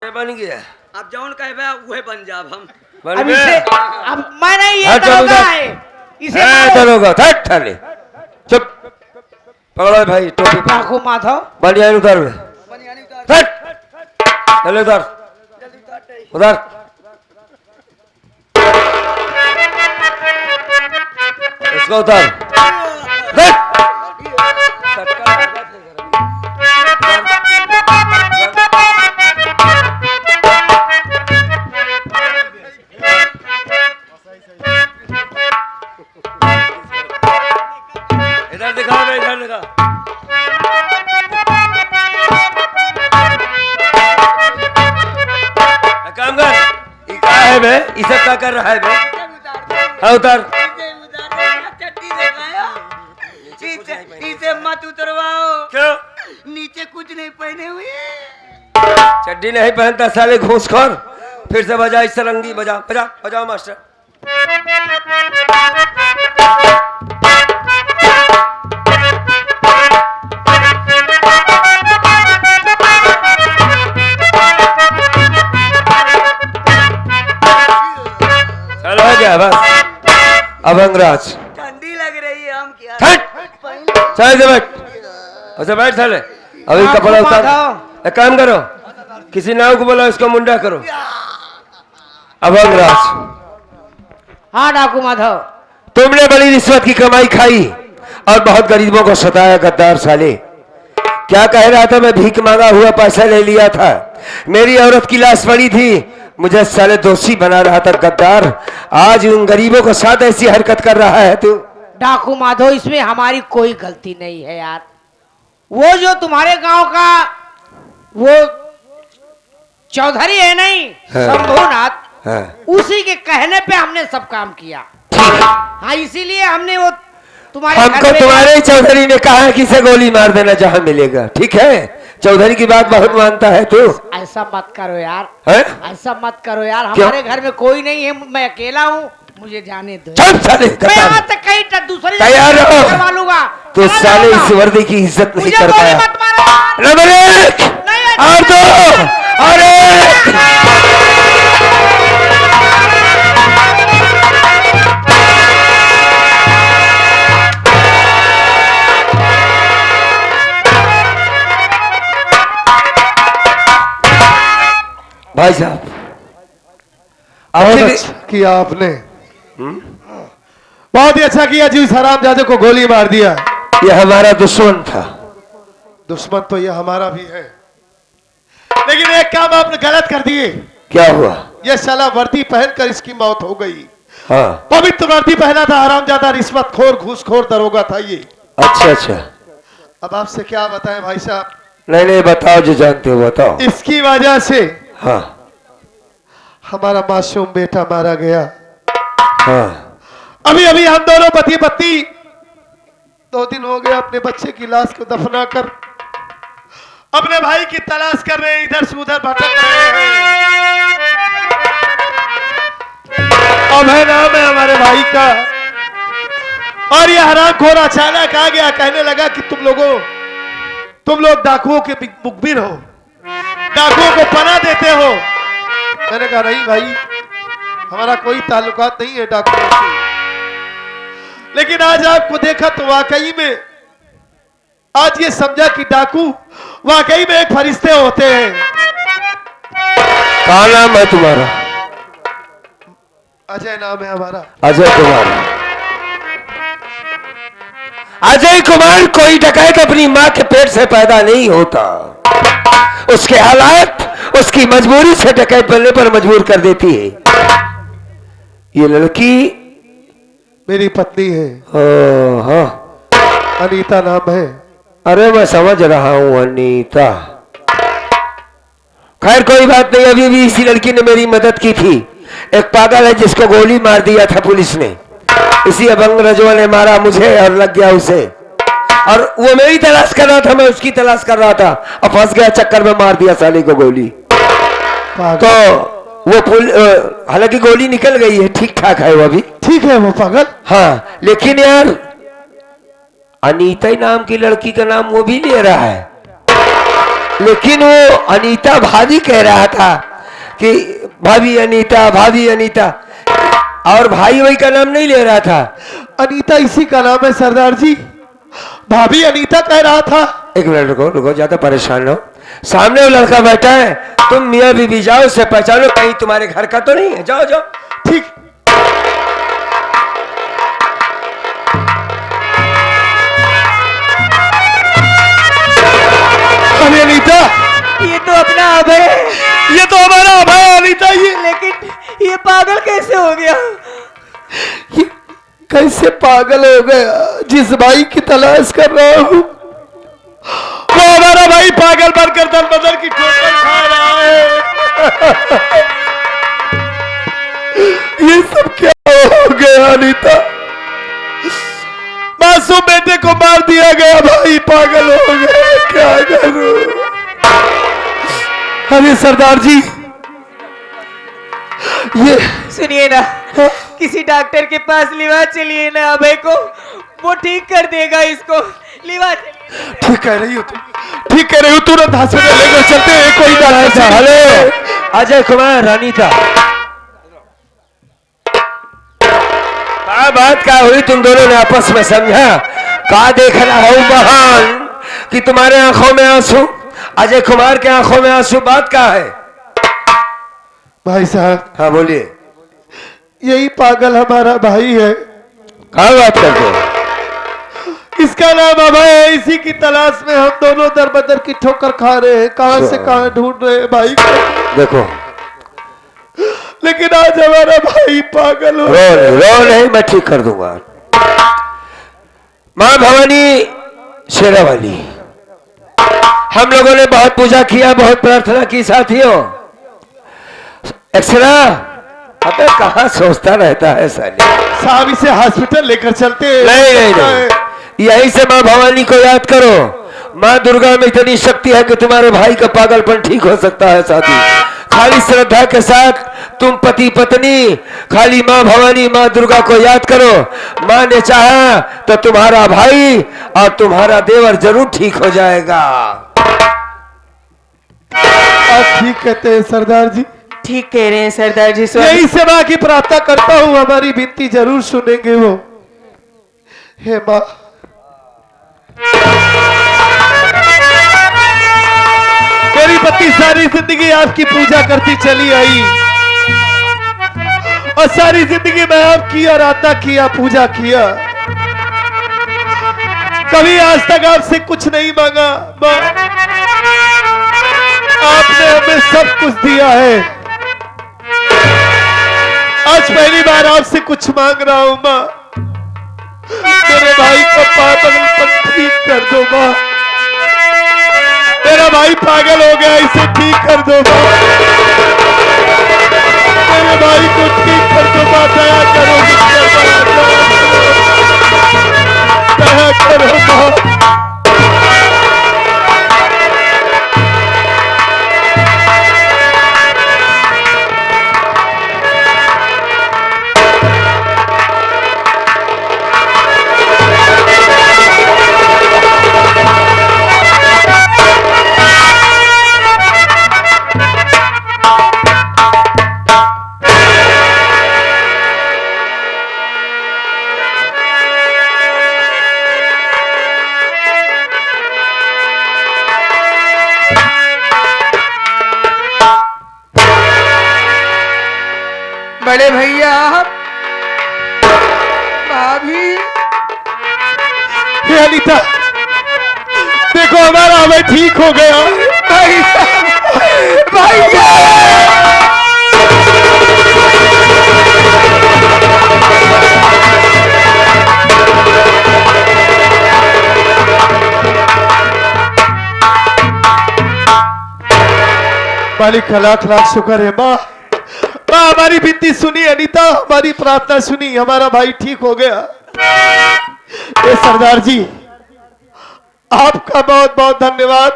बन गया। अब जौन कहबे वही बन जाब हम। बन अब गया। इसे अब मैं नहीं ये हट, चलो दरोगा उधर। है इसे चलोगा थट थाले चुप पकड़ो भाई टोपी डाकू माधव बनियान उधर बनियानी उतार थट चलो उधर जल्दी उतार दे। उधर इसको उधर थट इधर दिखा भाई इधर दिखा काम कर ये क्या है बे ये सब क्या कर रहा है बे हाँ उतर इसे मत उतरवाओ। क्यों नीचे कुछ नहीं पहने हुए। चड्डी नहीं पहनता साले घूसखोर फिर से बजा इस सरंगी बजा बजा बजाओ मास्टर चलो हो गया बस अब अंगराज ठंडी लग रही है हम क्या हट चल से बैठ ऐसे बैठ साले अभी हाँ, कपड़ा खूब उतार माधव। एक काम करो किसी नाव को बोला उसको मुंडा करो अब अंगराज हाँ डाकू माधव तुमने बड़ी रिश्वत की कमाई खाई और बहुत गरीबों को सताया गद्दार साले क्या कह रहा था मैं भीख मांगा हुआ पैसा ले लिया था मेरी औरत की लाश पड़ी थी मुझे साले दोषी बना रहा था गद्दार आज उन गरीबों के साथ ऐसी हरकत कर रहा है तू डाकू माधव इसमें हमारी कोई गलती नहीं है यार। वो जो तुम्हारे गांव का वो चौधरी है नहीं हाँ। शंभुनाथ हाँ। उसी के कहने पे हमने सब काम किया। हाँ इसीलिए हमने वो तुम्हारे हमको घर में तुम्हारे चौधरी ने कहा है कि इसे गोली मार देना जहां मिलेगा ठीक है चौधरी की बात बहुत मानता है तू ऐसा मत करो यार है? ऐसा मत करो यार क्यों? हमारे घर में कोई नहीं है मैं अकेला हूँ मुझे जाने दो चल साले मैं यहाँ तक कहीं दूसरी तैयार जगह रहो। करवा लूंगा तो चला साले जाऊंगा। इस वर्दी की इज्जत नहीं मुझे कर गोली पाया मत मारो नंबर एक नहीं, और दो और एक भाई साहब बहुत आपसे अच्छा किया आपने बहुत ही अच्छा किया जी। हरामजादे को गोली मार दिया। ये हमारा दुश्मन था दुश्मन तो ये हमारा भी है लेकिन एक काम आपने गलत कर दिए। क्या हुआ ये साला वर्दी पहनकर इसकी मौत हो गई। हाँ पवित्र वर्दी पहना था हरामजादा रिश्वतखोर घूसखोर दरोगा था ये। अच्छा अच्छा अब आपसे क्या बताएं भाई साहब नहीं नहीं बताओ जो जानते हो बताओ इसकी वजह से हाँ हमारा मासूम बेटा मारा गया। हाँ अभी अभी हम दोनों पति पत्नी 2 दिन हो गए अपने बच्चे की लाश को दफना कर अपने भाई की तलाश कर रहे हैं इधर से उधर भटक रहे हैं। अभय नाम है हमारे भाई का और ये हरामखोर अचानक आ गया कहने लगा कि तुम लोग डाकुओं के मुखबिर हो डाकुओं को पनाह देते हो। मैंने कहा नहीं भाई हमारा कोई ताल्लुकात नहीं है डाकुओं से लेकिन आज आपको देखा तो वाकई में आज ये समझा कि डाकू वाकई में एक फरिश्ते होते हैं। क्या नाम है तुम्हारा अजय नाम है हमारा। अजय कुमार अजय कुमार कोई डकैत अपनी मां के पेट से पैदा नहीं होता उसके हालात उसकी मजबूरी से डकैत बनने पर मजबूर कर देती है। ये लड़की मेरी पत्नी है हाँ अनीता नाम है। अरे मैं समझ रहा हूं अनीता खैर कोई बात नहीं अभी भी इसी लड़की ने मेरी मदद की थी। एक पागल है जिसको गोली मार दिया था पुलिस ने इसी अभंग रजवा ने मारा मुझे और लग गया उसे और वो मेरी तलाश कर रहा था मैं उसकी तलाश कर रहा था और फंस गया चक्कर में मार दिया साले को गोली। तो वो हालांकि गोली निकल गई है ठीक ठाक है वो अभी ठीक है वो पागल। हाँ लेकिन यार अनीता नाम की लड़की का नाम वो भी ले रहा है। लेकिन वो अनीता भाभी कह रहा था कि भाभी अनीता, और भाई वही का नाम नहीं ले रहा था। अनीता इसी का नाम है सरदार जी, भाभी अनीता कह रहा था। एक मिनट रुको, ज्यादा परेशान हो। सामने वो लड़का बैठा है, तुम मियाँ बीबी जाओ, उसे पहचानो, कहीं तुम्हारे घर का तो नहीं है। जाओ जाओ। ठीक। अरे अनीता, ये तो अपना अभय है, ये तो हमारा अभय है अनीता। ये लेकिन ये पागल कैसे हो गया? ये कैसे पागल हो गया? जिस भाई की तलाश कर रहा हूँ वो हमारा भाई पागल बनकर दल बदल की ठोकर खा रहा है। ये सब क्या हो गया अनीता? मासूम बेटे को मार दिया गया, भाई पागल हो गया, क्या करूं? अरे सरदार जी, ये सुनिए ना, किसी डॉक्टर के पास लिवा चलिए ना अभय को, वो ठीक कर देगा इसको। लिवा चलिए। ठीक कह रही हो तुम, ठीक कह रही हो। तुरंत हॉस्पिटल लेकर चलते हैं। कोई डॉक्टर से। हेलो अजय कुमार, अनीता, क्या बात क्या हुई? तुम दोनों ने आपस में समझा? का देख रहा हो महान कि तुम्हारे आंखों में आंसू, अजय कुमार के आंखों में आंसू, बात क्या है? भाई साहब, हाँ बोलिए। यही पागल हमारा भाई है। क्या बात करते हो? इसका नाम अभय है। इसी की तलाश में हम दोनों दर बदर की ठोकर खा रहे हैं। कहां से कहां ढूंढ रहे हैं भाई को। देखो, लेकिन आज हमारा भाई पागल हो। रो नहीं, मैं ठीक कर दूंगा। माँ भवानी शेरावाली, हम लोगों ने बहुत पूजा किया, बहुत प्रार्थना की साथियों। एक्सरा अबे कहाँ सोचता रहता है साली? साहब इसे हॉस्पिटल लेकर चलते हैं। नहीं, यहीं से माँ भवानी को याद करो। माँ दुर्गा में इतनी शक्ति है कि तुम्हारे भाई का पागलपन ठीक हो सकता है साथी। खाली श्रद्धा के साथ तुम पति पत्नी खाली माँ भवानी, माँ दुर्गा को याद करो। माँ ने चाहा तो तुम्हारा भाई और तुम्हारा देवर जरूर ठीक हो जाएगा। आप ठीक कहते हैं सरदार जी। ठीक कह रहे हैं सरदार जी। यही से माँ की प्रार्थना करता हूँ, हमारी विनती जरूर सुनेंगे वो। हे माँ, मेरी पत्नी सारी जिंदगी आपकी पूजा करती चली आई और सारी जिंदगी मैं आपकी आराधना किया, पूजा किया। कभी आज तक आपसे कुछ नहीं मांगा माँ, आपने हमें सब कुछ दिया है। आज पहली बार आपसे कुछ मांग रहा हूं माँ, मेरे भाई को पागलपन ठीक कर दो माँ। मेरा भाई पागल हो गया, इसे ठीक कर दो माँ। मेरे भाई को ठीक कर दो माँ, दया करो, दया करो माँ। बड़े भैया, भाभी, हे अनीता, देखो हमारा हमें ठीक हो गया। मालिक का लाख लाख शुक्र है माँ। माँ हमारी विनती सुनी, अनीता हमारी प्रार्थना सुनी, हमारा भाई ठीक हो गया। ये सरदार जी, आपका बहुत बहुत धन्यवाद।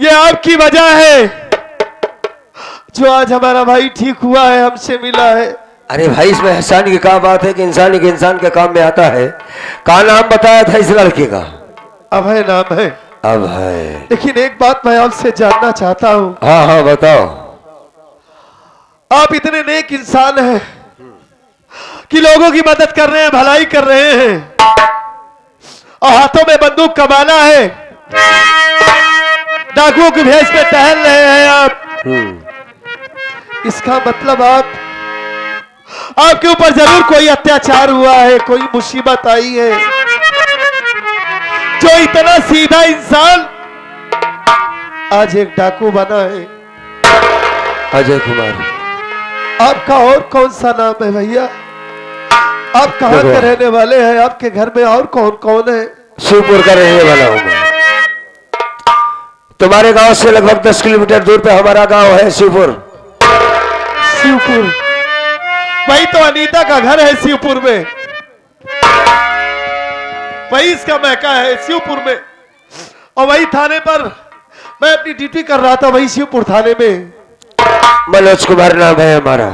ये आपकी वजह है जो आज हमारा भाई ठीक हुआ है, हमसे मिला है। अरे भाई, इसमें एहसान की क्या बात है कि इंसान के इंसान के काम में आता है। क्या नाम बताया था इस लड़के का? अभय नाम है। अब है। लेकिन एक बात मैं आपसे जानना चाहता हूँ, हाँ हाँ बताओ। आप इतने नेक इंसान हैं कि लोगों की मदद कर रहे हैं, भलाई कर रहे हैं, और हाथों में बंदूक कमाना है, डाकुओं के भेष में टहल रहे हैं आप। इसका मतलब आपके ऊपर जरूर कोई अत्याचार हुआ है, कोई मुसीबत आई है, जो इतना सीधा इंसान आज एक डाकू बना है। अजय कुमार। आपका और कौन सा नाम है भैया? आप कहाँ के रहने वाले हैं? आपके घर में और कौन कौन है? शिवपुर का रहने वाला हूँ मैं। तुम्हारे गांव से लगभग 10 किलोमीटर दूर पे हमारा गांव है शिवपुर। शिवपुर, वही तो अनीता का घर है शिवपुर में, वही इसका मैका है शिवपुर में, और वही थाने पर मैं अपनी ड्यूटी कर रहा था, वही शिवपुर थाने में। मनोज कुमार नाम है हमारा।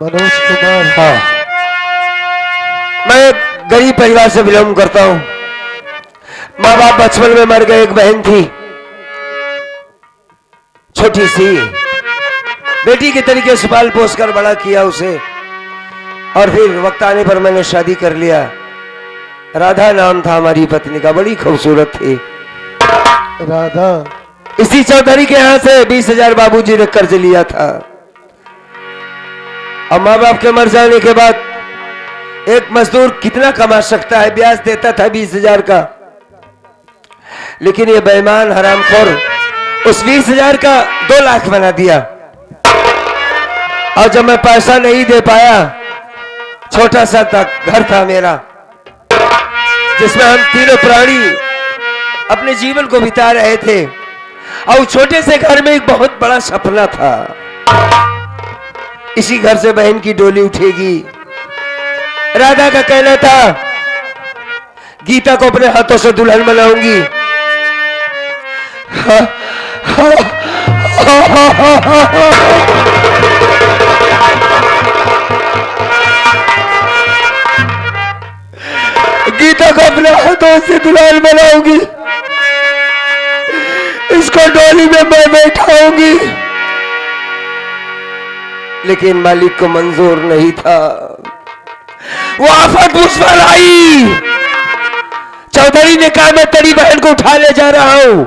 मनोज कुमार? हाँ, मैं एक गरीब परिवार से बिलोंग करता हूँ। माँ बाप बचपन में मर गए, एक बहन थी छोटी सी, बेटी के तरीके से पाल पोस कर बड़ा किया उसे, और फिर वक्त आने पर मैंने शादी कर लिया। राधा नाम था हमारी पत्नी का, बड़ी खूबसूरत थी राधा। इसी चौधरी के यहाँ से 20,000 बाबूजी ने कर्ज लिया था। अब माँ बाप के मर जाने के बाद एक मजदूर कितना कमा सकता है, ब्याज देता था 20,000 का, लेकिन ये बेईमान हरामखोर उस 20,000 का 2 लाख बना दिया। और जब मैं पैसा नहीं दे पाया, छोटा सा घर था मेरा जिसमें हम तीनों प्राणी अपने जीवन को बिता रहे थे, और उस छोटे से घर में एक बहुत बड़ा सपना था। इसी घर से बहन की डोली उठेगी। राधा का कहना था गीता को अपने हाथों से दुल्हन बनाऊंगी। गीता को अपने हाथों से दुल्हन बनाऊंगी, इसको डोली में मैं बैठाऊंगी। लेकिन मालिक को मंजूर नहीं था। वो आफत मुझ पर आई। चौधरी ने कहा मैं तेरी बहन को उठा ले जा रहा हूं,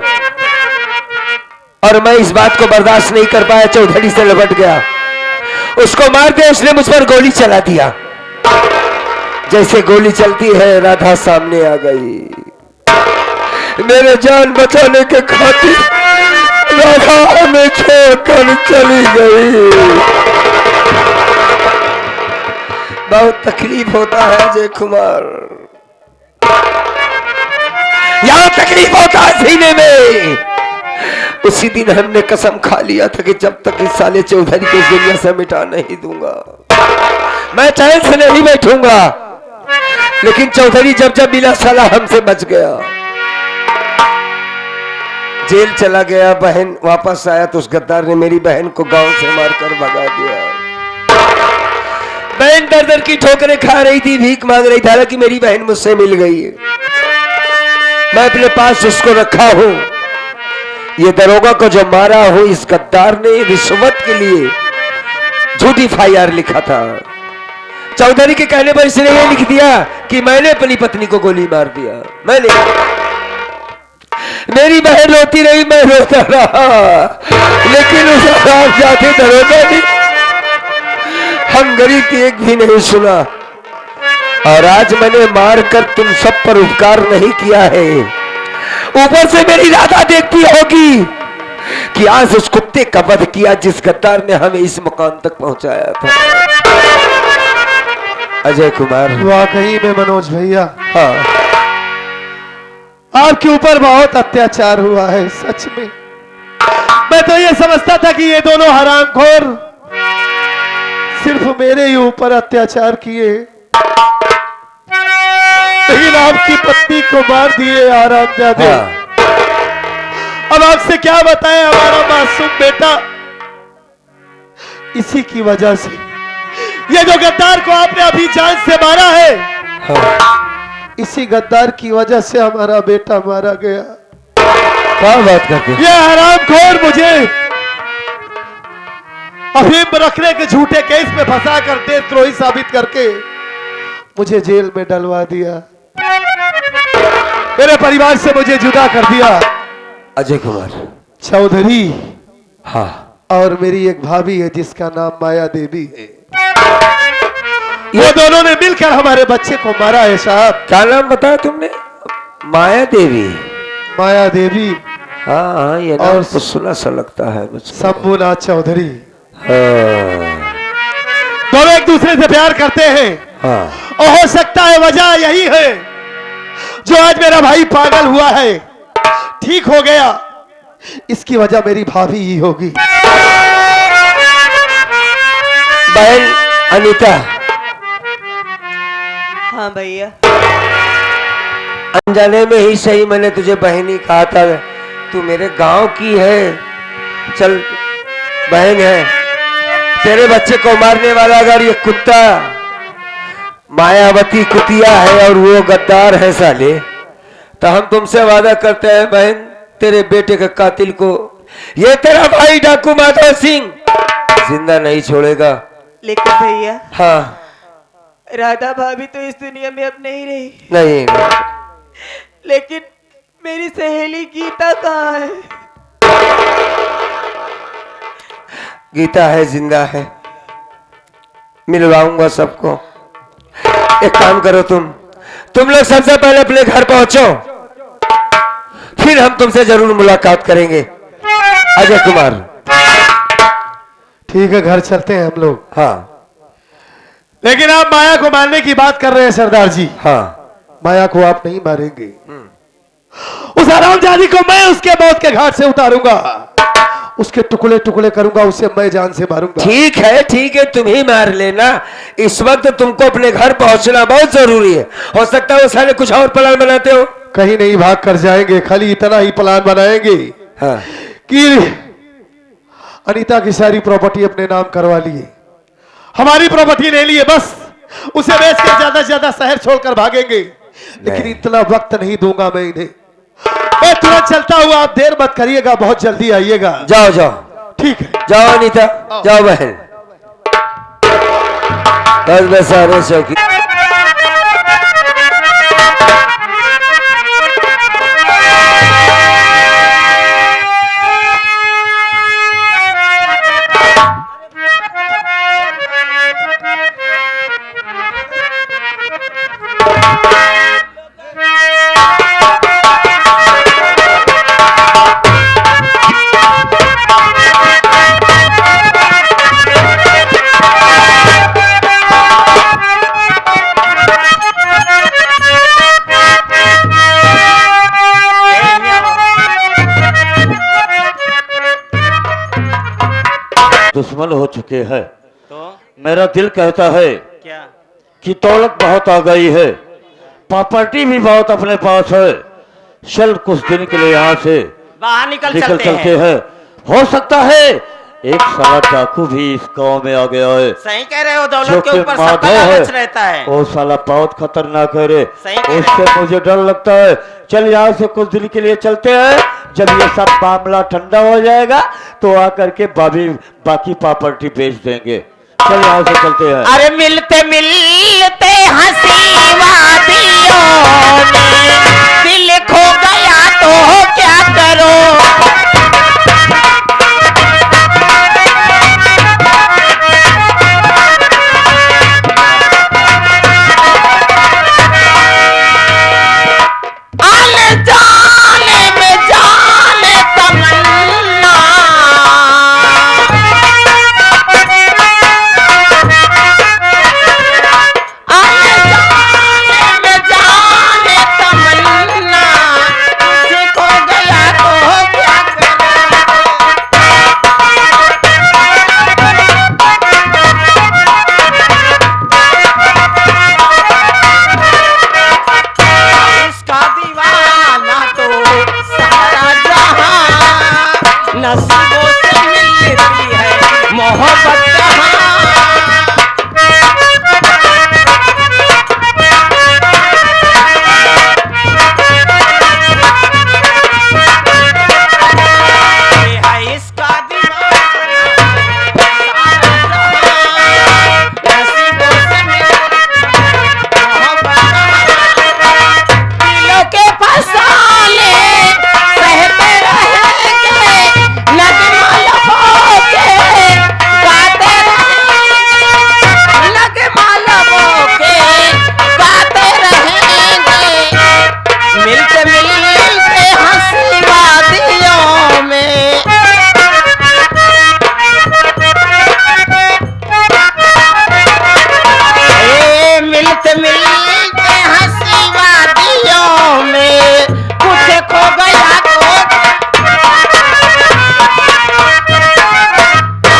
और मैं इस बात को बर्दाश्त नहीं कर पाया, चौधरी से लपट गया। उसको मार दिया, उसने मुझ पर गोली चला दिया। जैसे गोली चलती है, राधा सामने आ गई। मेरे जान बचाने के खातिर राधा हमें छोड़कर चली गई। बहुत तकलीफ होता है अजय कुमार, यहां तकलीफ होता है सीने में। उसी दिन हमने कसम खा लिया था कि जब तक इस साले चौधरी को इस दुनिया से मिटा नहीं दूंगा, मैं चैन से नहीं बैठूंगा। लेकिन चौधरी जब जब मिला, साला हमसे बच गया, जेल चला गया। बहन वापस आया तो उस गद्दार ने मेरी बहन को गांव से मारकर भगा दिया। बहन दर दर की ठोकरें खा रही थी, भीख मांग रही थी। हालांकि मेरी बहन मुझसे मिल गई है, मैं अपने पास उसको रखा हूं। ये दरोगा को जो मारा हो, इस गद्दार ने रिश्वत के लिए झूठी FIR लिखा था। चौधरी के कहने पर इसने ये लिख दिया कि मैंने अपनी पत्नी को गोली मार दिया। मैंने, मेरी बहन रोती रही, मैं रोता रहा, लेकिन उस रात जाते दरोगा ने हम गरीब की एक भी नहीं सुना। और आज मैंने मारकर तुम सब पर उपकार नहीं किया है, ऊपर से मेरी राधा देखती होगी कि आज उस कुत्ते का वध किया जिस गद्दार ने हमें इस मकान तक पहुंचाया था। अजय कुमार, वाकई में मनोज भैया, हाँ, आपके ऊपर बहुत अत्याचार हुआ है। सच में मैं तो ये समझता था कि ये दोनों हरामखोर सिर्फ मेरे ही ऊपर अत्याचार किए, लेकिन आपकी पत्नी को मार दिए हरामजादे। हाँ। अब आपसे क्या बताएं, हमारा मासूम बेटा इसी की वजह से, ये जो गद्दार को आपने अभी जान से मारा है, हाँ। इसी गद्दार की वजह से हमारा बेटा मारा गया। क्या बात करते हो? ये हरामखोर मुझे अफीम रखने के झूठे केस में फंसा कर देशद्रोही साबित करके मुझे जेल में डलवा दिया, मेरे परिवार से मुझे जुदा कर दिया। अजय कुमार। चौधरी हाँ, और मेरी एक भाभी है जिसका नाम माया देवी है, वो दोनों ने मिलकर हमारे बच्चे को मारा है साहब। क्या नाम बताया तुमने? माया देवी। माया देवी हाँ हाँ, ये नाम और तो सुना सा लगता है मुझको। शंभुनाथ चौधरी, हाँ दोनों एक दूसरे से प्यार करते हैं। हाँ। और हो सकता है वजह यही है जो आज मेरा भाई पागल हुआ है, ठीक हो गया, इसकी वजह मेरी भाभी ही होगी। बहन अनीता, हाँ भैया। अनजाने में ही सही मैंने तुझे बहनी कहा था, तू मेरे गांव की है। चल, बहन है, तेरे बच्चे को मारने वाला अगर ये कुत्ता मायावती कुतिया है और वो गद्दार है साले, तो हम तुमसे वादा करते हैं बहन, तेरे बेटे के कातिल को ये तेरा भाई डाकू माधव सिंह जिंदा नहीं छोड़ेगा। लेकिन भैया, हाँ। राधा भाभी तो इस दुनिया में अब नहीं रही, नहीं, लेकिन मेरी सहेली गीता कहाँ है? गीता है, जिंदा है, मिलवाऊंगा सबको। एक काम करो, तुम लोग सबसे पहले अपने घर पहुंचो, फिर हम तुमसे जरूर मुलाकात करेंगे। अजय कुमार। ठीक है, घर चलते हैं हम लोग। हाँ लेकिन आप माया को मारने की बात कर रहे हैं सरदार जी। हाँ। माया को आप नहीं मारेंगे, उस हरामजादी को मैं उसके मौत के घाट से उतारूंगा, उसके टुकड़े टुकड़े करूंगा, उसे मैं जान से मारूंगा। ठीक है, तुम ही मार लेना। इस वक्त तुमको अपने घर पहुंचना बहुत जरूरी है। हो सकता है वो सारे कुछ और प्लान बनाते हो। कहीं नहीं भाग कर जाएंगे, खाली इतना ही प्लान बनाएंगे हाँ। कि अनीता की सारी प्रॉपर्टी अपने नाम करवा लिए, हमारी प्रॉपर्टी ले लिए, बस उसे बेच कर ज्यादा से ज्यादा शहर छोड़कर भागेंगे। लेकिन इतना वक्त नहीं दूंगा मैं इन्हें, मैं तुरंत चलता हुआ, आप देर मत करिएगा, बहुत जल्दी आइएगा। जाओ जाओ। ठीक है, जाओ अनीता, जाओ बहन। बस सारे शौकी। दुश्मन हो चुके हैं, तो मेरा दिल कहता है क्या? कि दौलत बहुत आ गई है, प्रॉपर्टी भी बहुत अपने पास है, चल कुछ दिन के लिए यहाँ से बाहर निकल चलते हैं। हो सकता है एक साला डाकू भी इस गांव में आ गया है। सही कह रहे हो, जो दौलत के कि ऊपर माधव सबका लालच रहता है। वो साला बहुत खतरनाक है रे, सही कह रहे उससे मुझे डर लगता है। चल यहाँ से कुछ दिन के लिए चलते हैं, जब ये सब मामला ठंडा हो जाएगा तो आकर के बाकी प्रॉपर्टी बेच देंगे। चल यहाँ से चलते हैं। अरे मिलते मिलते हंसी वादियों में दिल खो गया तो क्या करो। आने जाने में जाने तमन्ना, आने जाने में जाने तमन्ना, तुझे खो गया तो क्या करें। इसका दीवाना तो सारा जहां, नसीबों से मिलती है मोहब्बत कहाँ। किस्मत मिलकर